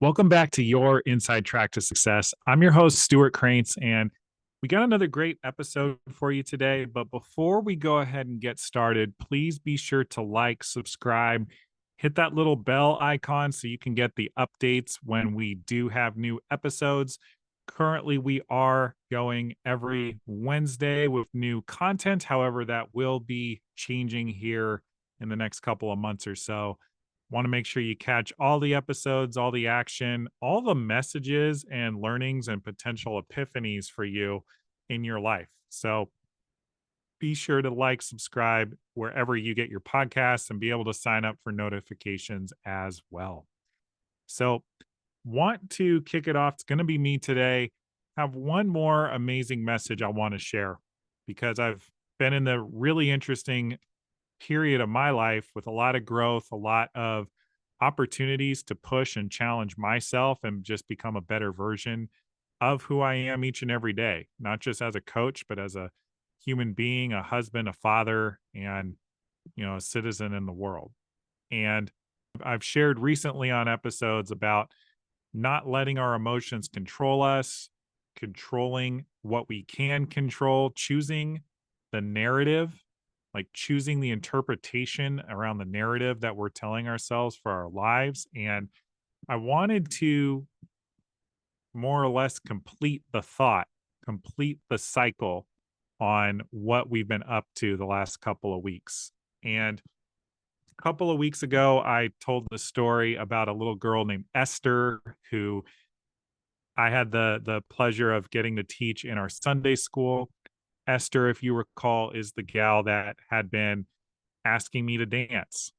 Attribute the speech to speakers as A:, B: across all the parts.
A: Welcome back to your Inside Track to Success. I'm your host, Stewart Kraintz, and we got another great episode for you today. But before we go ahead and get started, please be sure to like, subscribe, hit that little bell icon so you can get the updates when we do have new episodes. Currently, we are going every Wednesday with new content. However, that will be changing here in the next couple of months or so. Want to make sure you catch all the episodes, all the action, all the messages and learnings and potential epiphanies for you in your life. So be sure to like, subscribe wherever you get your podcasts and be able to sign up for notifications as well. So, want to kick it off. It's going to be me today. Have one more amazing message I want to share because I've been in the really interesting period of my life with a lot of growth, a lot of opportunities to push and challenge myself and just become a better version of who I am each and every day, not just as a coach, but as a human being, a husband, a father, and a citizen in the world. And I've shared recently on episodes about not letting our emotions control us, controlling what we can control, choosing the narrative, like choosing the interpretation around the narrative that we're telling ourselves for our lives. And I wanted to more or less complete the thought, complete the cycle on what we've been up to the last couple of weeks. And a couple of weeks ago, I told the story about a little girl named Esther who I had the pleasure of getting to teach in our Sunday school. Esther, if you recall, is the gal that had been asking me to dance.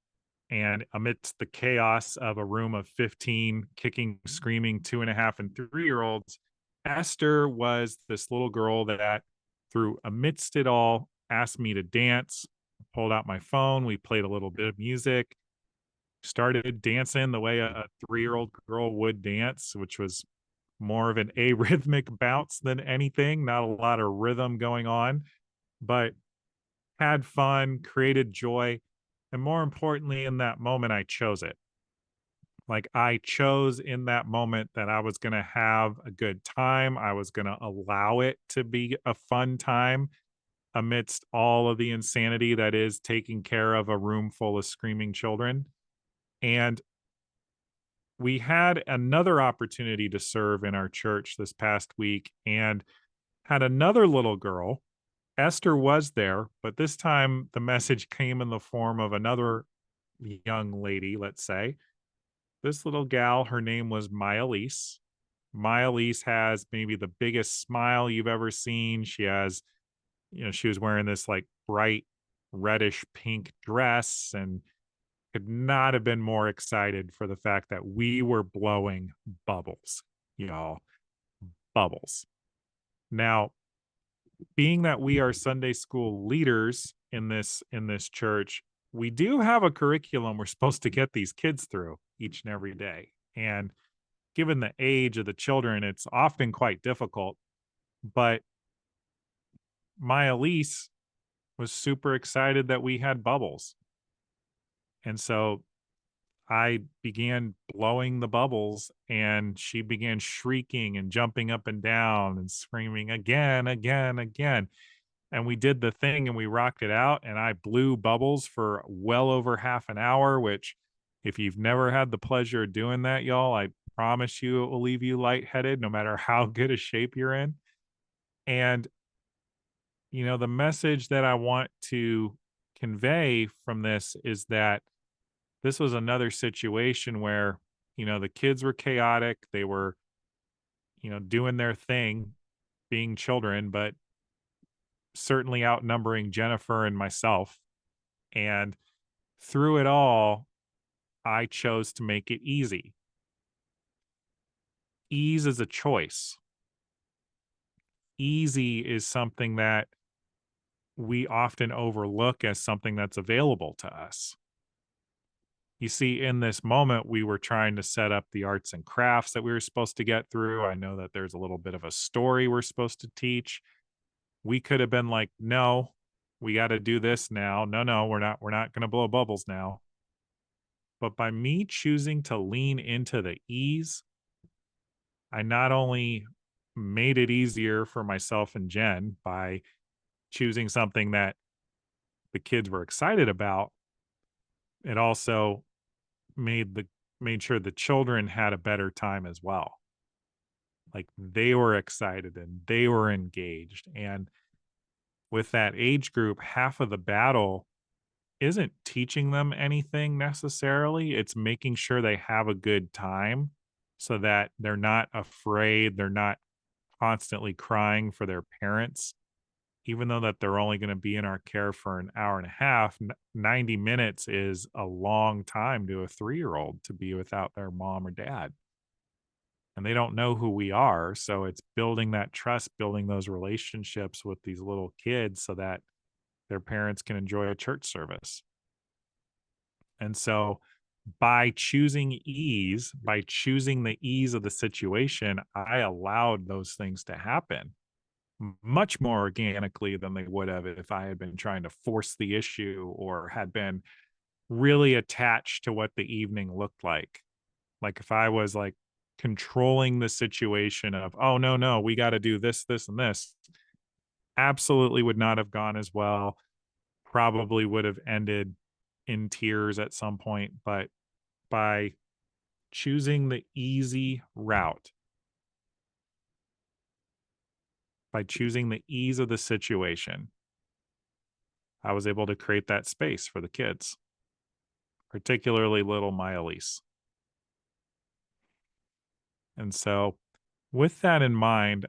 A: And amidst the chaos of a room of 15 kicking, screaming 2.5 and 3 year olds, Esther was this little girl that, through amidst it all, asked me to dance. Pulled out my phone. We played a little bit of music, started dancing the way a 3 year old girl would dance, which was more of an arrhythmic bounce than anything, not a lot of rhythm going on, but had fun, created joy. And more importantly, in that moment, I chose it. Like I chose in that moment that I was going to have a good time. I was going to allow it to be a fun time amidst all of the insanity that is taking care of a room full of screaming children. And we had another opportunity to serve in our church this past week and had another little girl. Esther was there, but this time the message came in the form of another young lady, let's say. This little gal, her name was Myalise. Myalise has maybe the biggest smile you've ever seen. She has, she was wearing this like bright reddish pink dress and could not have been more excited for the fact that we were blowing bubbles, y'all. Bubbles. Now, being that we are Sunday school leaders in this church, we do have a curriculum we're supposed to get these kids through each and every day. And given the age of the children, it's often quite difficult. But my Elise was super excited that we had bubbles. And so I began blowing the bubbles and she began shrieking and jumping up and down and screaming again, again, again. And we did the thing and we rocked it out. And I blew bubbles for well over half an hour, which, if you've never had the pleasure of doing that, y'all, I promise you it will leave you lightheaded no matter how good a shape you're in. And, the message that I want to convey from this is that this was another situation where, the kids were chaotic. They were, doing their thing, being children, but certainly outnumbering Jennifer and myself. And through it all, I chose to make it easy. Ease is a choice. Easy is something that we often overlook as something that's available to us. You see, in this moment, we were trying to set up the arts and crafts that we were supposed to get through. I know that there's a little bit of a story we're supposed to teach. We could have been like, no, we got to do this now. No, we're not going to blow bubbles now. But by me choosing to lean into the ease, I not only made it easier for myself and Jen by choosing something that the kids were excited about, it also made the made sure the children had a better time as well. Like they were excited and they were engaged. And with that age group, half of the battle isn't teaching them anything necessarily. It's making sure they have a good time so that they're not afraid, they're not constantly crying for their parents, even though that they're only going to be in our care for an hour and a half. 90 minutes is a long time to a 3-year-old to be without their mom or dad. And they don't know who we are. So it's building that trust, building those relationships with these little kids so that their parents can enjoy a church service. And so by choosing the ease of the situation, I allowed those things to happen much more organically than they would have if I had been trying to force the issue or had been really attached to what the evening looked like. Like if I was like controlling the situation of, oh, no, no, we got to do this, this, and this, absolutely would not have gone as well. Probably would have ended in tears at some point. But by choosing the easy route, by choosing the ease of the situation, I was able to create that space for the kids, particularly little Myalise. And so, with that in mind,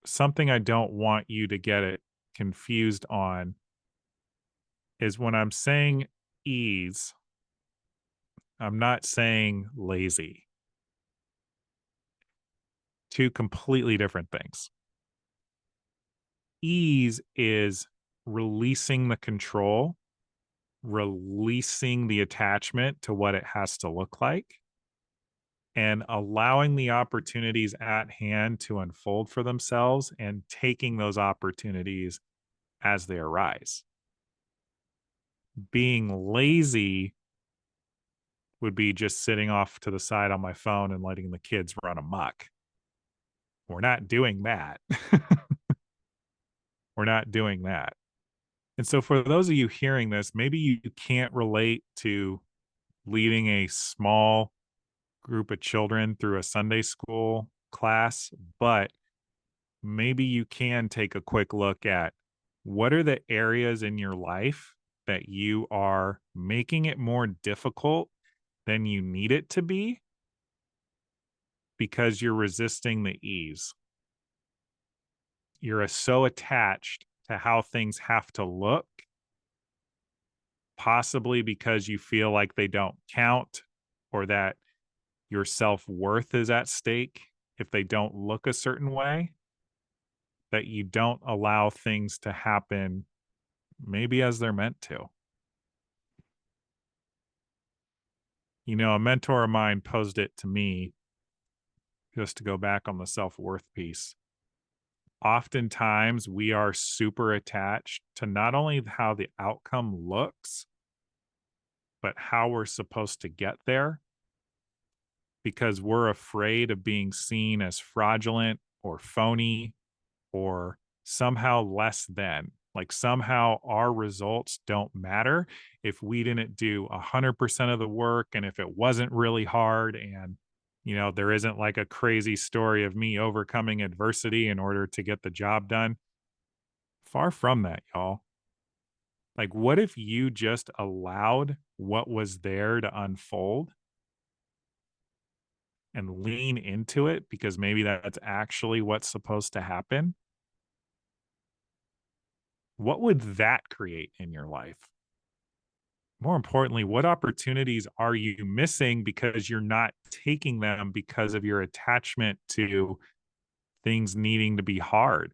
A: something I don't want you to get it confused on is when I'm saying ease, I'm not saying lazy. Two completely different things. Ease is releasing the control, releasing the attachment to what it has to look like, and allowing the opportunities at hand to unfold for themselves and taking those opportunities as they arise. Being lazy would be just sitting off to the side on my phone and letting the kids run amok. We're not doing that. We're not doing that. And so, for those of you hearing this, maybe you can't relate to leading a small group of children through a Sunday school class, but maybe you can take a quick look at what are the areas in your life that you are making it more difficult than you need it to be because you're resisting the ease. You're so attached to how things have to look, possibly because you feel like they don't count or that your self-worth is at stake if they don't look a certain way, that you don't allow things to happen maybe as they're meant to. You know, a mentor of mine posed it to me, just to go back on the self-worth piece. Oftentimes, we are super attached to not only how the outcome looks, but how we're supposed to get there because we're afraid of being seen as fraudulent or phony or somehow less than. Like somehow our results don't matter if we didn't do 100% of the work and if it wasn't really hard and there isn't like a crazy story of me overcoming adversity in order to get the job done. Far from that, y'all. Like what if you just allowed what was there to unfold and lean into it because maybe that's actually what's supposed to happen? What would that create in your life? More importantly, what opportunities are you missing because you're not taking them because of your attachment to things needing to be hard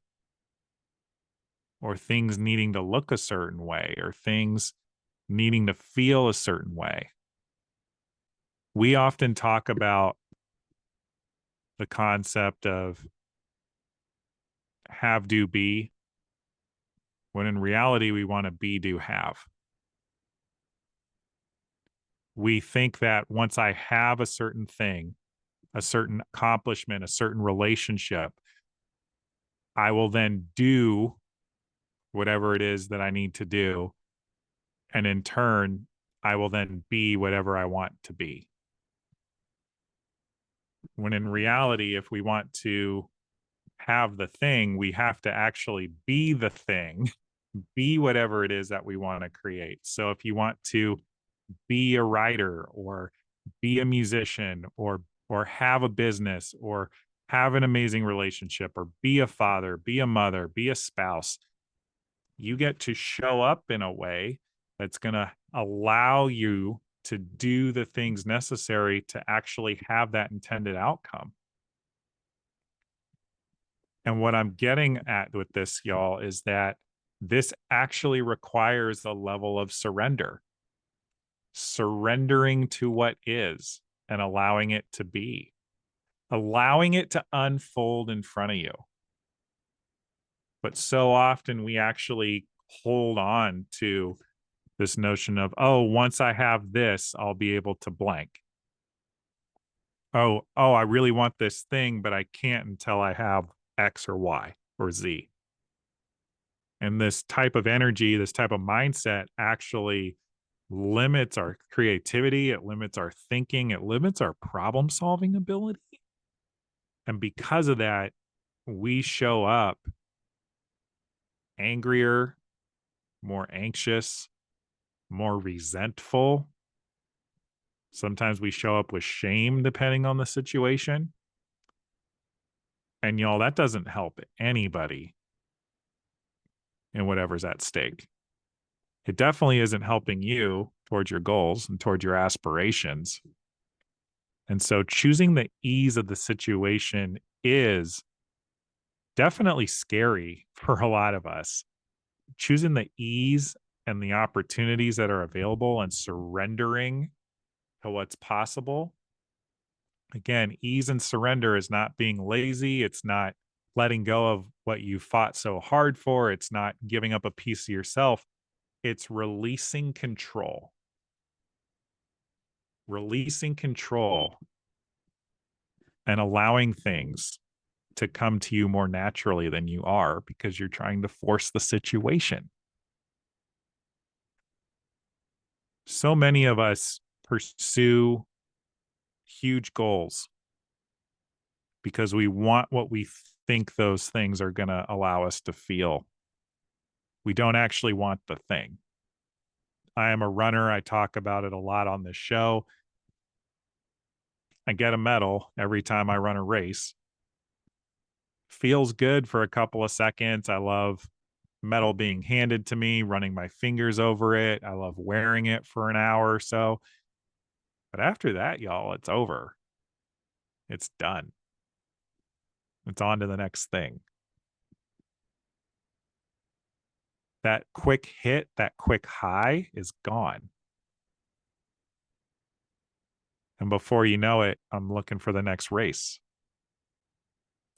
A: or things needing to look a certain way or things needing to feel a certain way? We often talk about the concept of have, do, be, when in reality, we want to be, do, have. We think that once I have a certain thing, a certain accomplishment, a certain relationship, I will then do whatever it is that I need to do. And in turn, I will then be whatever I want to be. When in reality, if we want to have the thing, we have to actually be the thing, be whatever it is that we want to create. So if you want to be a writer or be a musician or have a business or have an amazing relationship or be a father, be a mother, be a spouse, you get to show up in a way that's going to allow you to do the things necessary to actually have that intended outcome. And what I'm getting at with this, y'all, is that this actually requires a level of surrender, surrendering to what is and allowing it to be, allowing it to unfold in front of you. But so often we actually hold on to this notion of, oh, once I have this, I'll be able to blank. Oh, I really want this thing, but I can't until I have X or Y or Z. And this type of energy, this type of mindset actually limits our creativity, it limits our thinking, it limits our problem solving ability. And because of that, we show up angrier, more anxious, more resentful. Sometimes we show up with shame depending on the situation. And y'all, that doesn't help anybody in whatever's at stake. It definitely isn't helping you towards your goals and towards your aspirations. And so choosing the ease of the situation is definitely scary for a lot of us. Choosing the ease and the opportunities that are available and surrendering to what's possible. Again, ease and surrender is not being lazy. It's not letting go of what you fought so hard for. It's not giving up a piece of yourself. It's releasing control and allowing things to come to you more naturally than you are because you're trying to force the situation. So many of us pursue huge goals because we want what we think those things are going to allow us to feel. We don't actually want the thing. I am a runner. I talk about it a lot on this show. I get a medal every time I run a race. Feels good for a couple of seconds. I love medal being handed to me, running my fingers over it. I love wearing it for an hour or so. But after that, y'all, it's over. It's done. It's on to the next thing. That quick hit, that quick high is gone. And before you know it, I'm looking for the next race.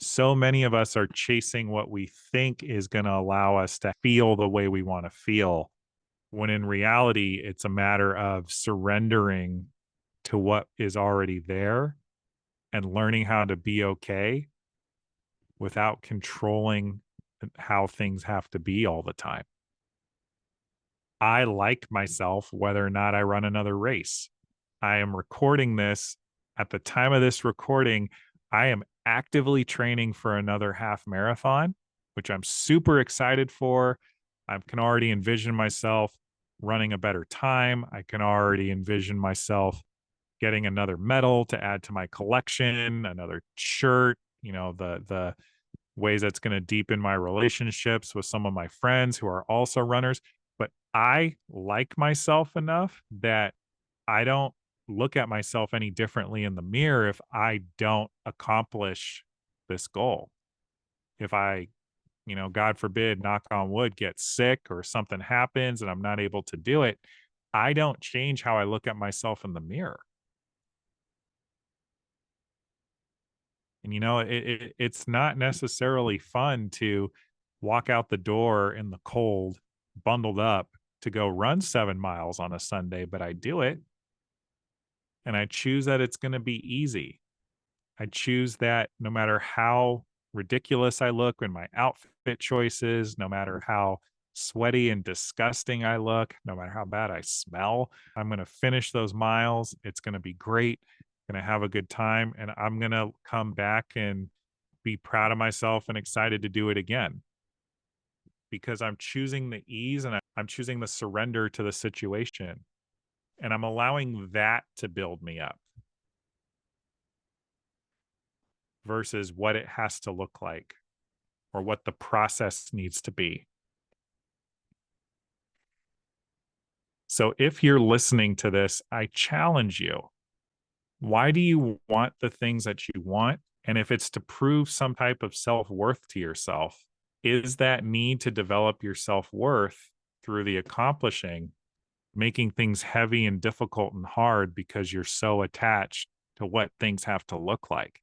A: So many of us are chasing what we think is going to allow us to feel the way we want to feel, when in reality, it's a matter of surrendering to what is already there and learning how to be okay without controlling how things have to be all the time. I like myself whether or not I run another race. I am recording this. At the time of this recording, I am actively training for another half marathon, which I'm super excited for. I can already envision myself running a better time. I can already envision myself getting another medal to add to my collection, another shirt, the ways that's going to deepen my relationships with some of my friends who are also runners. But I like myself enough that I don't look at myself any differently in the mirror if I don't accomplish this goal. If I, God forbid, knock on wood, get sick or something happens and I'm not able to do it, I don't change how I look at myself in the mirror. And it's not necessarily fun to walk out the door in the cold, bundled up to go run 7 miles on a Sunday, but I do it. And I choose that it's going to be easy. I choose that no matter how ridiculous I look in my outfit choices, no matter how sweaty and disgusting I look, no matter how bad I smell, I'm going to finish those miles. It's going to be great. Going to have a good time. And I'm going to come back and be proud of myself and excited to do it again because I'm choosing the ease and I'm choosing the surrender to the situation. And I'm allowing that to build me up versus what it has to look like or what the process needs to be. So if you're listening to this, I challenge you. Why do you want the things that you want? And if it's to prove some type of self worth to yourself, is that need to develop your self worth through the accomplishing, making things heavy and difficult and hard because you're so attached to what things have to look like?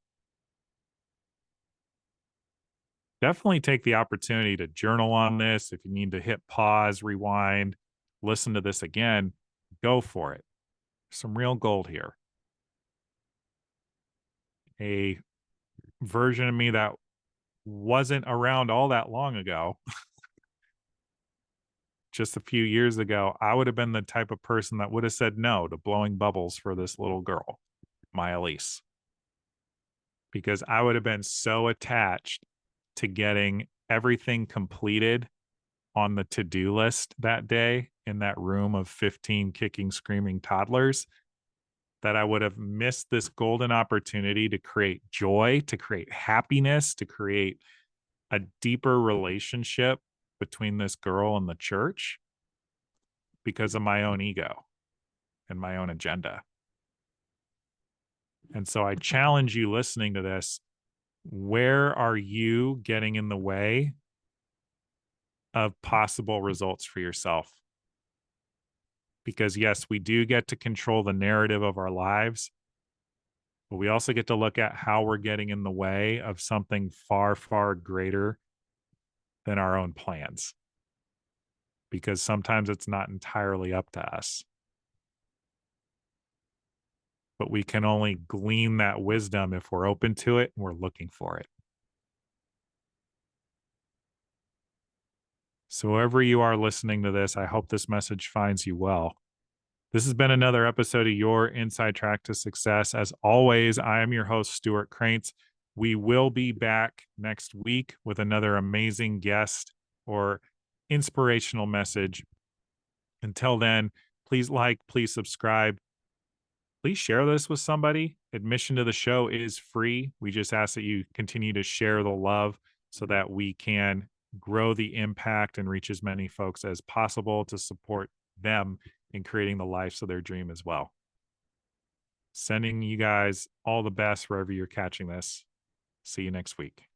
A: Definitely take the opportunity to journal on this. If you need to hit pause, rewind, listen to this again, go for it. Some real gold here. A version of me that wasn't around all that long ago, just a few years ago, I would have been the type of person that would have said no to blowing bubbles for this little girl, my Elise, because I would have been so attached to getting everything completed on the to-do list that day in that room of 15 kicking, screaming toddlers that I would have missed this golden opportunity to create joy, to create happiness, to create a deeper relationship between this girl and the church because of my own ego and my own agenda. And so I challenge you listening to this, where are you getting in the way of possible results for yourself? Because yes, we do get to control the narrative of our lives, but we also get to look at how we're getting in the way of something far, far greater than our own plans. Because sometimes it's not entirely up to us, but we can only glean that wisdom if we're open to it and we're looking for it. So, wherever you are listening to this, I hope this message finds you well. This has been another episode of Your Inside Track to Success. As always, I am your host, Stewart Kraintz. We will be back next week with another amazing guest or inspirational message. Until then, please like, please subscribe. Please share this with somebody. Admission to the show is free. We just ask that you continue to share the love so that we can grow the impact and reach as many folks as possible to support them in creating the lives of their dream as well. Sending you guys all the best wherever you're catching this. See you next week.